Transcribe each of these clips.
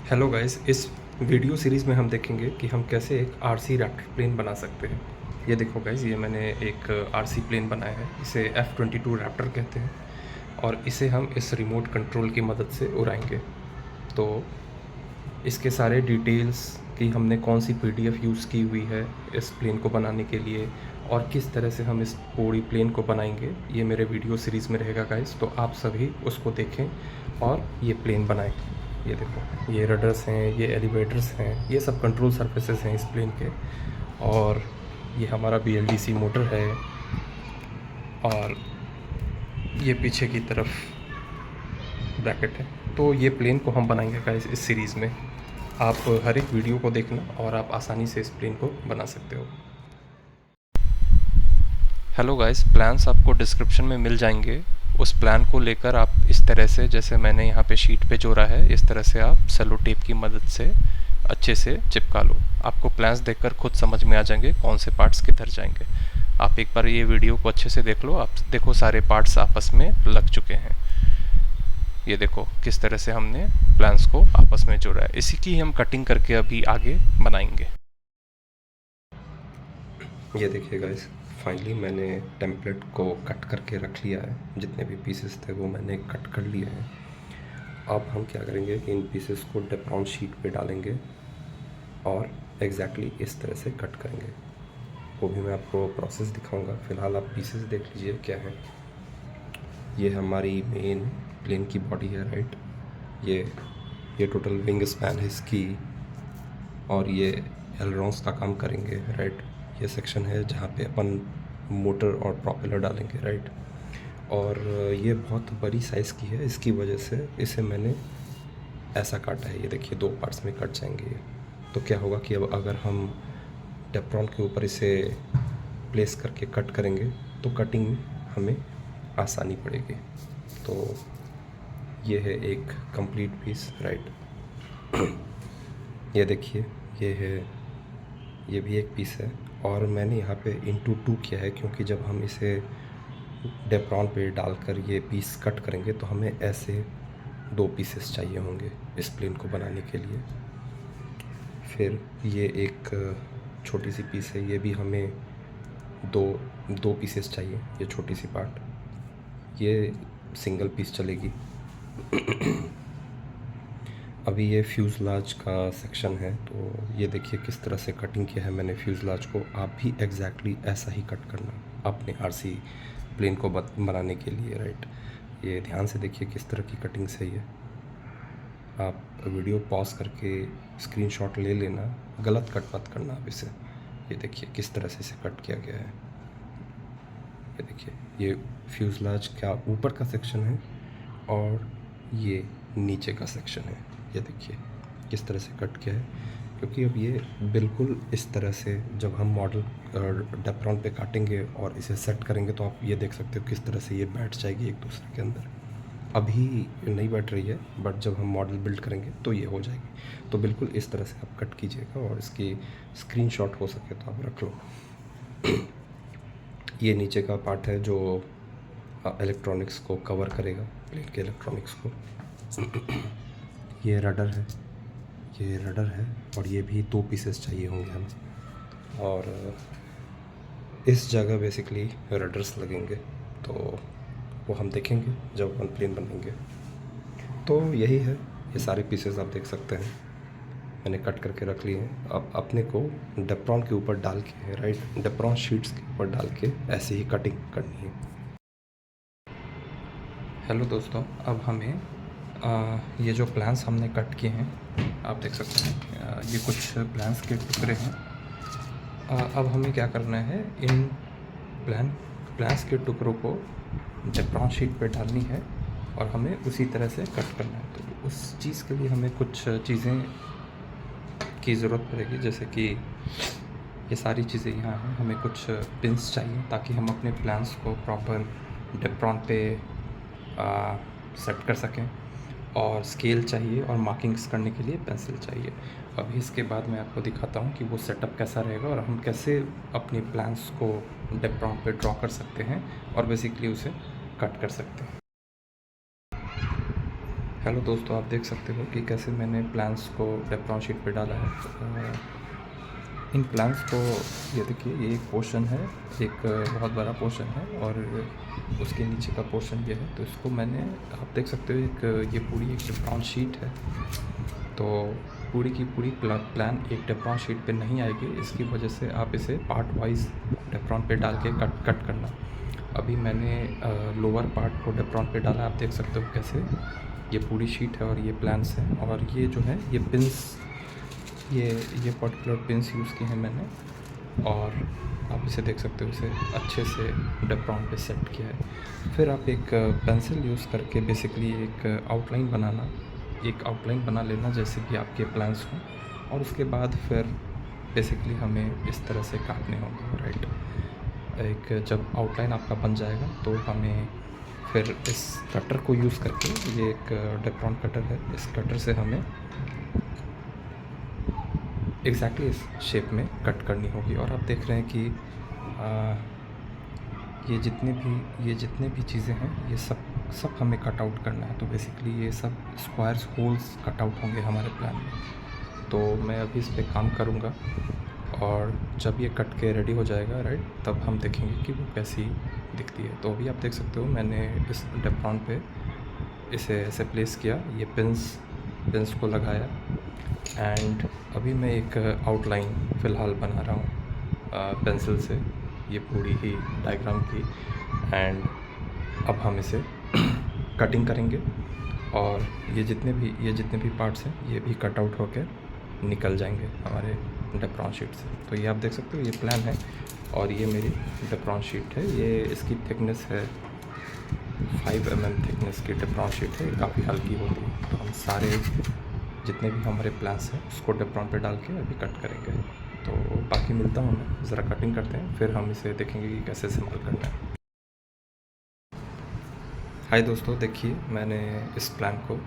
Hello guys, इस video series में हम देखेंगे कि हम कैसे एक आरसी रैप्टर प्लेन बना सकते हैं। ये देखो गाइस, ये मैंने एक आरसी प्लेन बनाया है। इसे F-22 रैप्टर कहते हैं और इसे हम इस रिमोट कंट्रोल की मदद से उड़ाएंगे। तो इसके सारे डिटेल्स कि हमने कौन सी पीडीएफ यूज़ की हुई है इस प्लेन को बनाने के लिए और किस तरह से हम इस पूरी प्लेन को बनाएंगे, ये मेरे वीडियो सीरीज़ में रहेगा गाइस। तो आप सभी उसको देखें और ये प्लेन बनाएं। ये देखो, ये रडर्स हैं, ये एलिवेटर्स हैं, ये सब कंट्रोल सरफेसेस हैं इस प्लेन के। और ये हमारा BLDC मोटर है और ये पीछे की तरफ ब्रैकेट है। तो ये प्लेन को हम बनाएंगे गाइस इस सीरीज़ में। आप हर एक वीडियो को देखना और आप आसानी से इस प्लेन को बना सकते हो। हेलो गाइस, प्लान्स आपको डिस्क्रिप्शन में मिल जाएंगे। उस प्लान को लेकर आप इस तरह से, जैसे मैंने यहाँ पे शीट पे जोड़ा है, इस तरह से आप सेलो टेप की मदद से अच्छे से चिपका लो। आपको प्लान्स देखकर खुद समझ में आ जाएंगे कौन से पार्ट्स किधर जाएंगे। आप एक बार ये वीडियो को अच्छे से देख लो। आप देखो सारे पार्ट्स आपस में लग चुके हैं। ये देखो किस तरह से हमने प्लान्स को आपस में जोड़ा है। इसी की हम कटिंग करके अभी आगे बनाएंगे। ये देखिए गाइस, फाइनली मैंने टेम्पलेट को कट करके रख लिया है। जितने भी पीसेस थे वो मैंने कट कर लिए हैं। अब हम क्या करेंगे कि इन पीसेस को डेप्लॉन शीट पे डालेंगे और एग्जैक्टली इस तरह से कट करेंगे। वो भी मैं आपको प्रोसेस दिखाऊंगा। फ़िलहाल आप पीसेस देख लीजिए क्या है। ये हमारी मेन प्लेन की बॉडी है, राइट। ये टोटल विंग स्पैन है इसकी और ये एलरॉन्स का काम करेंगे, राइट। ये सेक्शन है जहाँ पे अपन मोटर और प्रोपेलर डालेंगे, राइट। और ये बहुत बड़ी साइज़ की है, इसकी वजह से इसे मैंने ऐसा काटा है। ये देखिए, दो पार्ट्स में कट जाएंगे ये। तो क्या होगा कि अब अगर हम टेफ्लॉन के ऊपर इसे प्लेस करके कट करेंगे तो कटिंग में हमें आसानी पड़ेगी। तो ये है एक कंप्लीट पीस, राइट। ये देखिए, ये है, ये भी एक पीस है। और मैंने यहाँ पे इंटू 2 किया है क्योंकि जब हम इसे डेप्रॉन पे डालकर ये पीस कट करेंगे तो हमें ऐसे 2 पीसेस चाहिए होंगे इस प्लेन को बनाने के लिए। फिर ये एक छोटी सी पीस है, ये भी हमें दो पीसेस चाहिए। ये छोटी सी पार्ट, ये सिंगल पीस चलेगी। अभी ये फ्यूज़लाज का सेक्शन है। तो ये देखिए किस तरह से कटिंग किया है मैंने फ्यूज़लाज को। आप भी एग्जैक्टली ऐसा ही कट करना अपने आरसी प्लेन को बनाने के लिए, राइट। ये ध्यान से देखिए किस तरह की कटिंग सही है। आप वीडियो पॉज करके स्क्रीनशॉट ले लेना, गलत कट मत करना आप इसे। ये देखिए किस तरह से इसे कट किया गया है। ये देखिए, ये फ्यूज़लाज का ऊपर का सेक्शन है और ये नीचे का सेक्शन है। ये देखिए किस तरह से कट किया है, क्योंकि अब ये बिल्कुल इस तरह से जब हम मॉडल डेप्लॉन पे काटेंगे और इसे सेट करेंगे तो आप ये देख सकते हो किस तरह से ये बैठ जाएगी एक दूसरे के अंदर। अभी नहीं बैठ रही है, बट जब हम मॉडल बिल्ड करेंगे तो ये हो जाएगी। तो बिल्कुल इस तरह से आप कट कीजिएगा और इसकी स्क्रीनशॉट हो सके तो आप रख लो। ये नीचे का पार्ट है जो इलेक्ट्रॉनिक्स को कवर करेगा, प्लेन के इलेक्ट्रॉनिक्स को। ये रडर है, ये रडर है और ये भी 2 पीसेस चाहिए होंगे हमें। और इस जगह बेसिकली रडर्स लगेंगे, तो वो हम देखेंगे जब अपन प्लेन बनाएंगे। तो यही है, ये सारे पीसेस आप देख सकते हैं मैंने कट करके रख लिए हैं। अब अपने को डेप्रॉन के ऊपर डाल के, राइट, डेप्रॉन शीट्स के ऊपर डाल के ऐसे ही कटिंग करनी है। हेलो दोस्तों, अब हमें ये जो प्लान्स हमने कट किए हैं आप देख सकते हैं, ये कुछ प्लान्स के टुकड़े हैं। अब हमें क्या करना है, इन प्लान्स के टुकड़ों को डेप्रॉन शीट पे डालनी है और हमें उसी तरह से कट करना है। तो उस चीज़ के लिए हमें कुछ चीज़ें की ज़रूरत पड़ेगी, जैसे कि ये सारी चीज़ें यहाँ हैं। हमें कुछ पिन्स चाहिए ताकि हम अपने प्लान्स को प्रॉपर डेप्रॉन पे सेट कर सकें, और स्केल चाहिए और मार्किंग्स करने के लिए पेंसिल चाहिए। अभी इसके बाद मैं आपको दिखाता हूँ कि वो सेटअप कैसा रहेगा और हम कैसे अपने प्लान्स को डेप्रॉन पे ड्रॉ कर सकते हैं और बेसिकली उसे कट कर सकते हैं। हेलो दोस्तों, आप देख सकते हो कि कैसे मैंने प्लान्स को डेप्लॉन शीट पे डाला है। इन प्लान्स को ये देखिए, ये एक पोर्शन है, एक बहुत बड़ा पोर्शन है और उसके नीचे का पोर्शन ये है। तो इसको मैंने, आप देख सकते हो, एक ये पूरी एक डेप्लॉन शीट है। तो पूरी की पूरी प्लान एक डेप्लॉन शीट पे नहीं आएगी, इसकी वजह से आप इसे पार्ट वाइज डेप्लॉन पे डाल के कट करना। अभी मैंने लोअर पार्ट को डेप्लॉन पे डाला, आप देख सकते हो कैसे ये पूरी शीट है और ये प्लान्स हैं। और ये जो है ये पिंस, ये पर्टिकुलर पिंस यूज़ किए हैं मैंने, और आप इसे देख सकते हो, इसे अच्छे से डेप्लॉन पे सेट किया है। फिर आप एक पेंसिल यूज़ करके बेसिकली एक आउटलाइन बना लेना जैसे कि आपके प्लान्स हों, और उसके बाद फिर बेसिकली हमें इस तरह से काटने होंगे, राइट। एक जब आउटलाइन आपका बन जाएगा तो हमें फिर इस कटर को यूज़ करके, ये एक डेप्लॉन कटर है, इस कटर से हमें एग्जैक्टली इस शेप में कट करनी होगी। और आप देख रहे हैं कि ये जितने भी चीज़ें हैं, ये सब हमें कट आउट करना है। तो बेसिकली ये सब स्क्वायर्स, होल्स कट आउट होंगे हमारे प्लान में। तो मैं अभी इस पर काम करूँगा और जब ये कट के रेडी हो जाएगा, राइट, तब हम देखेंगे कि वो कैसी दिखती है। तो अभी आप देख सकते हो मैंने इस डेप्लॉन पे इसे ऐसे प्लेस किया, ये पिंस को लगाया, एंड अभी मैं एक आउटलाइन फ़िलहाल बना रहा हूँ पेंसिल से, ये पूरी ही डायग्राम की। एंड अब हम इसे कटिंग करेंगे और ये जितने भी पार्ट्स हैं ये भी कट आउट होकर निकल जाएंगे हमारे डेप्लॉन शीट से। तो ये आप देख सकते हो, ये प्लान है और ये मेरी डेप्लॉन शीट है। ये इसकी थिकनेस है 5 mm थिकनेस की डेप्लॉन शीट है, काफ़ी हल्की होती है। तो हम सारे जितने भी हमारे प्लान्स हैं उसको डेप्लॉन पे डाल के अभी कट करेंगे। तो बाकी मिलता हूँ मैं, ज़रा कटिंग करते हैं, फिर हम इसे देखेंगे कि कैसे इस्तेमाल करना है। हाय दोस्तों, देखिए मैंने इस प्लान को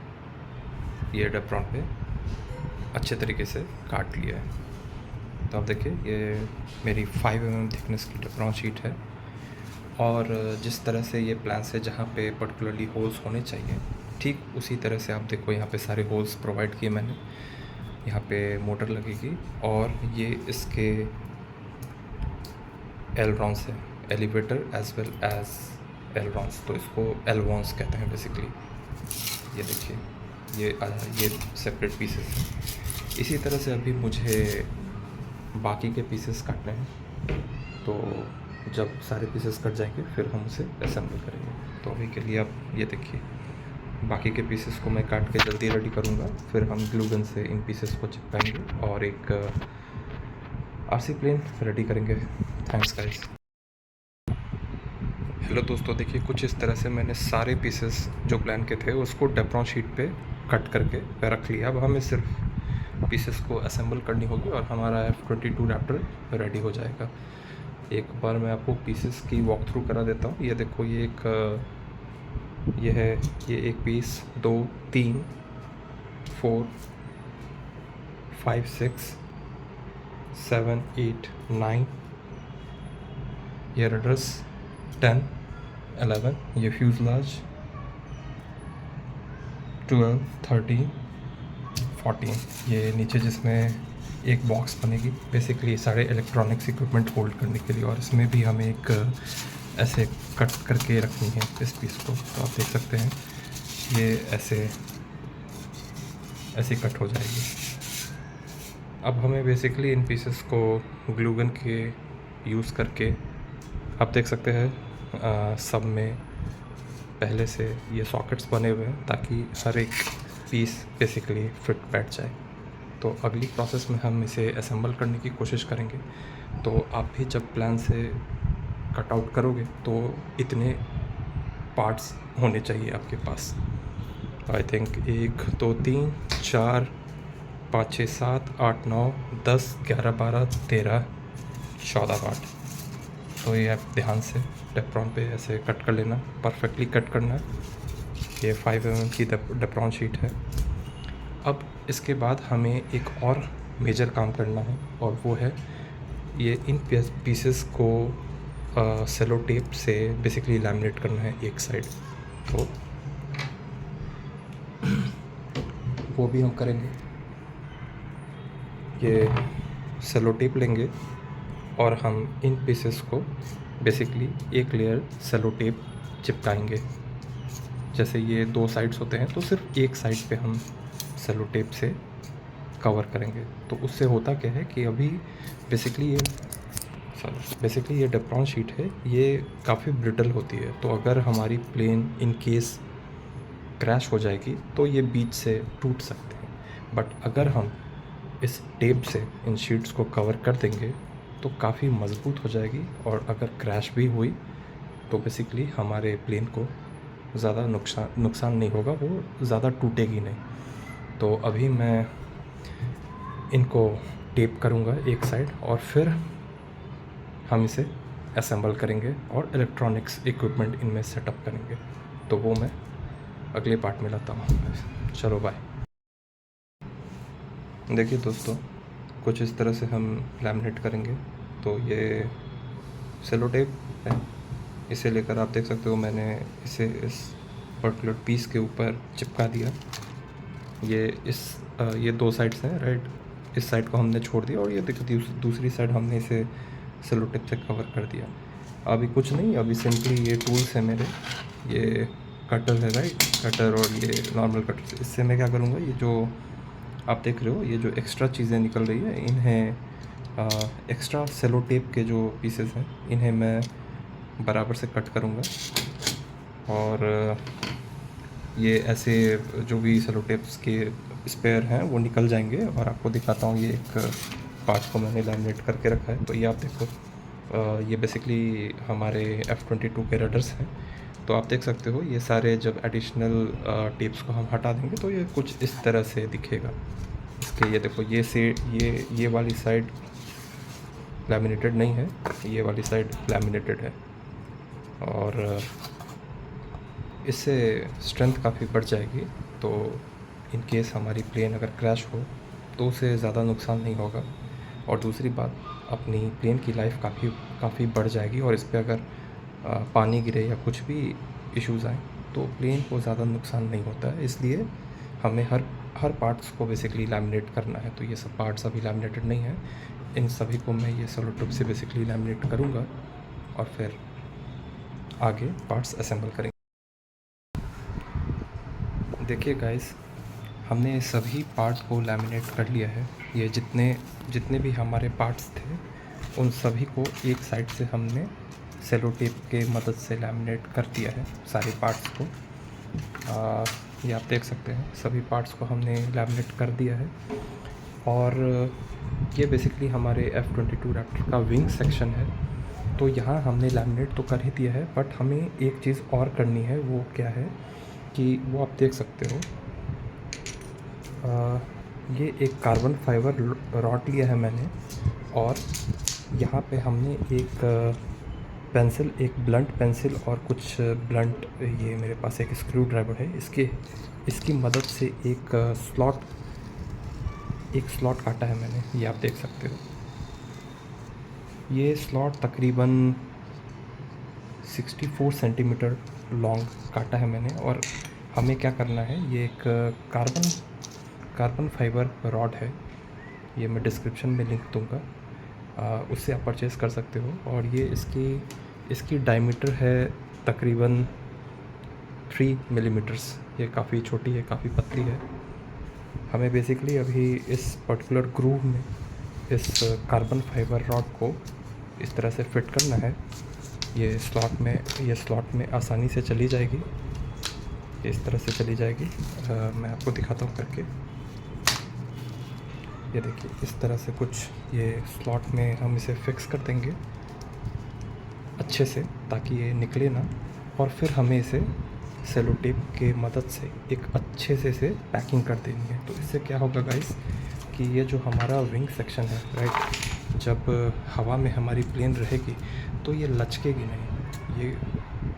ये डेप्लॉन पे अच्छे तरीके से काट लिया है। तो आप देखिए, ये मेरी 5 mm थिकनेस की डेप्लॉन शीट है और जिस तरह से ये प्लान्स है, जहाँ पे पर्टिकुलरली होल्स होने चाहिए, ठीक उसी तरह से आप देखो यहाँ पे सारे होल्स प्रोवाइड किए मैंने। यहाँ पे मोटर लगेगी और ये इसके एलरॉन्स है, एलिवेटर एज वेल एज एलरॉन्स। तो इसको एलवॉन्स कहते हैं बेसिकली। ये देखिए, ये सेपरेट पीसेस हैं। इसी तरह से अभी मुझे बाकी के पीसेस काटने हैं। तो जब सारे पीसेस कट जाएंगे फिर हम उसे असेंबल करेंगे। तो अभी के लिए आप ये देखिए, बाकी के पीसेस को मैं काट के जल्दी रेडी करूँगा, फिर हम ग्लू गन से इन पीसेस को चिपकाएंगे और एक आरसी प्लेन रेडी करेंगे। Thanks guys. हेलो दोस्तों, देखिए कुछ इस तरह से मैंने सारे पीसेस जो प्लान के थे उसको डेप्लॉन शीट पे कट करके रख लिया। अब हमें सिर्फ पीसेस को असेंबल करनी होगी और हमारा F-22 रैप्टर रेडी हो जाएगा। एक बार मैं आपको पीसेस की वॉक थ्रू करा देता हूँ। ये देखो, ये है, ये एक पीस, 2, 3, 4, 5, 6, 7, 8, 9, ये रडर्स 10, 11, ये फ्यूजलाज 12, 13, 14, ये नीचे जिसमें एक बॉक्स बनेगी, बेसिकली सारे इलेक्ट्रॉनिक्स इक्विपमेंट होल्ड करने के लिए। और इसमें भी हमें एक ऐसे कट करके रखनी है इस पीस को। तो आप देख सकते हैं ये ऐसे कट हो जाएगी। अब हमें बेसिकली इन पीसेस को ग्लू गन के यूज़ करके, आप देख सकते हैं सब में पहले से ये सॉकेट्स बने हुए हैं ताकि हर एक पीस बेसिकली फिट बैठ जाए। तो अगली प्रोसेस में हम इसे असेंबल करने की कोशिश करेंगे। तो आप भी जब प्लान से कट आउट करोगे तो इतने पार्ट्स होने चाहिए आपके पास। I think 1, 2, 3, 4, 5, 6, 7, 8, 9, 10, 11, 12, 13, 14 part. तो ये आप ध्यान से डेप्लॉन पे ऐसे कट कर लेना, परफेक्टली कट करना है। ये 5 mm की डेप्लॉन शीट है। अब इसके बाद हमें एक और मेजर काम करना है और वो है ये इन पीसेस को सेलो टेप से बेसिकली लैमिनेट करना है एक साइड। तो वो भी हम करेंगे। ये सेलो टेप लेंगे और हम इन पीसेस को बेसिकली एक लेयर सेलो टेप चिपकाएंगे। जैसे ये 2 साइड्स होते हैं तो सिर्फ एक साइड पे हम सेलो टेप से कवर करेंगे। तो उससे होता क्या है कि अभी बेसिकली ये डेप्रॉन शीट है, ये काफ़ी ब्रिटल होती है। तो अगर हमारी प्लेन इन केस क्रैश हो जाएगी तो ये बीच से टूट सकते हैं। बट अगर हम इस टेप से इन शीट्स को कवर कर देंगे तो काफ़ी मज़बूत हो जाएगी, और अगर क्रैश भी हुई तो बेसिकली हमारे प्लेन को ज़्यादा नुकसान नहीं होगा, वो ज़्यादा टूटेगी नहीं। तो अभी मैं इनको टेप करूँगा एक साइड और फिर हम इसे असेंबल करेंगे और इलेक्ट्रॉनिक्स इक्विपमेंट इनमें सेटअप करेंगे। तो वो मैं अगले पार्ट में लाता हूँ। चलो बाय। देखिए दोस्तों, कुछ इस तरह से हम लैमिनेट करेंगे। तो ये सेलो टेप है, इसे लेकर आप देख सकते हो मैंने इसे इस पर्टिकुलर पीस के ऊपर चिपका दिया। ये 2 साइड्स हैं, राइट। इस साइड को हमने छोड़ दिया और ये देखो दूसरी साइड हमने इसे सेलो टेप से कवर कर दिया। अभी कुछ नहीं, अभी सिंपली ये टूल्स है मेरे, ये कटर है, राइट, कटर और ये नॉर्मल कटर। इससे मैं क्या करूँगा, ये जो आप देख रहे हो ये जो एक्स्ट्रा चीज़ें निकल रही है, इन्हें एक्स्ट्रा सेलो टेप के जो पीसेस हैं इन्हें मैं बराबर से कट करूँगा। और ये ऐसे जो भी सेलो टेप्स के स्पेयर हैं वो निकल जाएंगे। और आपको दिखाता हूँ, ये एक पार्ट को मैंने लैमिनेट करके रखा है। तो ये आप देखो, ये बेसिकली हमारे F-22 के रडर्स हैं। तो आप देख सकते हो ये सारे जब एडिशनल टेप्स को हम हटा देंगे तो ये कुछ इस तरह से दिखेगा। इसके ये देखो, ये वाली साइड लैमिनेटेड नहीं है, ये वाली साइड लैमिनेटेड है। और इससे स्ट्रेंथ काफ़ी बढ़ जाएगी। तो इन केस हमारी प्लेन अगर क्रैश हो तो उसे ज़्यादा नुकसान नहीं होगा। और दूसरी बात, अपनी प्लेन की लाइफ काफ़ी बढ़ जाएगी। और इस पर अगर पानी गिरे या कुछ भी इश्यूज़ आए तो प्लेन को ज़्यादा नुकसान नहीं होता है। इसलिए हमें हर पार्ट्स को बेसिकली लैमिनेट करना है। तो ये सब पार्ट्स अभी लैमिनेटेड नहीं है, इन सभी को मैं ये सेलो टेप से बेसिकली लैमिनेट करूँगा और फिर आगे पार्ट्स असेंबल करेंगे। देखिए गाइस, हमने सभी पार्ट्स को लैमिनेट कर लिया है। ये जितने भी हमारे पार्ट्स थे उन सभी को एक साइड से हमने सेलो टेप के मदद से लैमिनेट कर दिया है, सारे पार्ट्स को। ये आप देख सकते हैं, सभी पार्ट्स को हमने लैमिनेट कर दिया है। और ये बेसिकली हमारे F-22 रैप्टर का विंग सेक्शन है। तो यहाँ हमने लैमिनेट तो कर ही दिया है, बट हमें एक चीज़ और करनी है। वो क्या है कि वो आप देख सकते हो, ये एक कार्बन फाइबर रॉड लिया है मैंने, और यहाँ पे हमने एक पेंसिल, एक ब्लंट पेंसिल और कुछ ब्लंट, ये मेरे पास एक स्क्रू ड्राइवर है, इसकी मदद से एक स्लॉट काटा है मैंने। ये आप देख सकते हो, ये स्लॉट तकरीबन 64 सेंटीमीटर लॉन्ग काटा है मैंने। और हमें क्या करना है, ये एक कार्बन फाइबर रॉड है, ये मैं डिस्क्रिप्शन में लिंक दूंगा, उससे आप परचेज़ कर सकते हो। और ये इसकी डायमीटर है तकरीबन 3 मिलीमीटर्स। ये काफ़ी छोटी है, काफ़ी पतली है। हमें बेसिकली अभी इस पर्टिकुलर ग्रूव में इस कार्बन फाइबर रॉड को इस तरह से फिट करना है। ये स्लॉट में आसानी से चली जाएगी, इस तरह से चली जाएगी। मैं आपको दिखाता हूँ करके। ये देखिए, इस तरह से कुछ ये स्लॉट में हम इसे फिक्स कर देंगे अच्छे से, ताकि ये निकले ना। और फिर हमें इसे सेलो टेप के मदद से एक अच्छे से इसे पैकिंग कर देनी है। तो इससे क्या होगा गाइस कि ये जो हमारा विंग सेक्शन है, राइट, जब हवा में हमारी प्लेन रहेगी तो ये लचकेगी नहीं, ये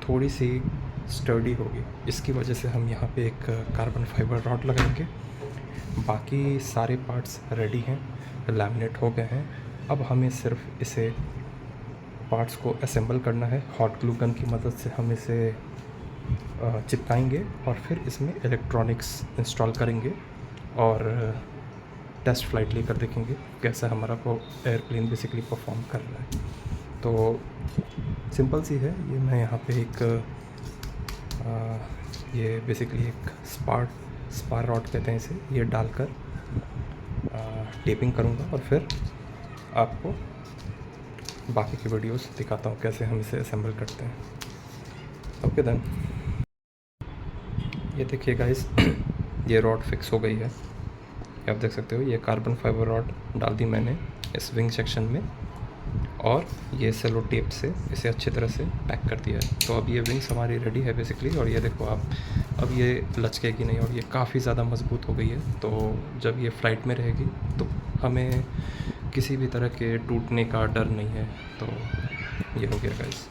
थोड़ी सी स्टर्डी होगी। इसकी वजह से हम यहाँ पे एक कार्बन फाइबर रॉड लगाएंगे। बाकी सारे पार्ट्स रेडी हैं, लैमिनेट हो गए हैं। अब हमें सिर्फ इसे पार्ट्स को असेंबल करना है। हॉट ग्लू गन की मदद से हम इसे चिपकाएंगे और फिर इसमें इलेक्ट्रॉनिक्स इंस्टॉल करेंगे और टेस्ट फ्लाइट लेकर देखेंगे कैसा हमारा को एयरप्लेन बेसिकली परफॉर्म कर रहा है। तो सिंपल सी है ये, मैं यहाँ पे एक ये बेसिकली एक स्पार रॉड कहते हैं इसे, ये डालकर टेपिंग करूँगा और फिर आपको बाकी की वीडियोस दिखाता हूँ कैसे हम इसे असेंबल करते हैं। ओके देन, ये देखिए गाइस ये रॉड फिक्स हो गई है, आप देख सकते हो। ये कार्बन फाइबर रॉड डाल दी मैंने इस विंग सेक्शन में और ये सेलो टेप से इसे अच्छी तरह से पैक कर दिया है। तो अब ये विंग्स हमारी रेडी है बेसिकली, और ये देखो आप, अब ये लचकेगी नहीं और ये काफ़ी ज़्यादा मज़बूत हो गई है। तो जब ये फ़्लाइट में रहेगी तो हमें किसी भी तरह के टूटने का डर नहीं है। तो ये हो गया गाइस।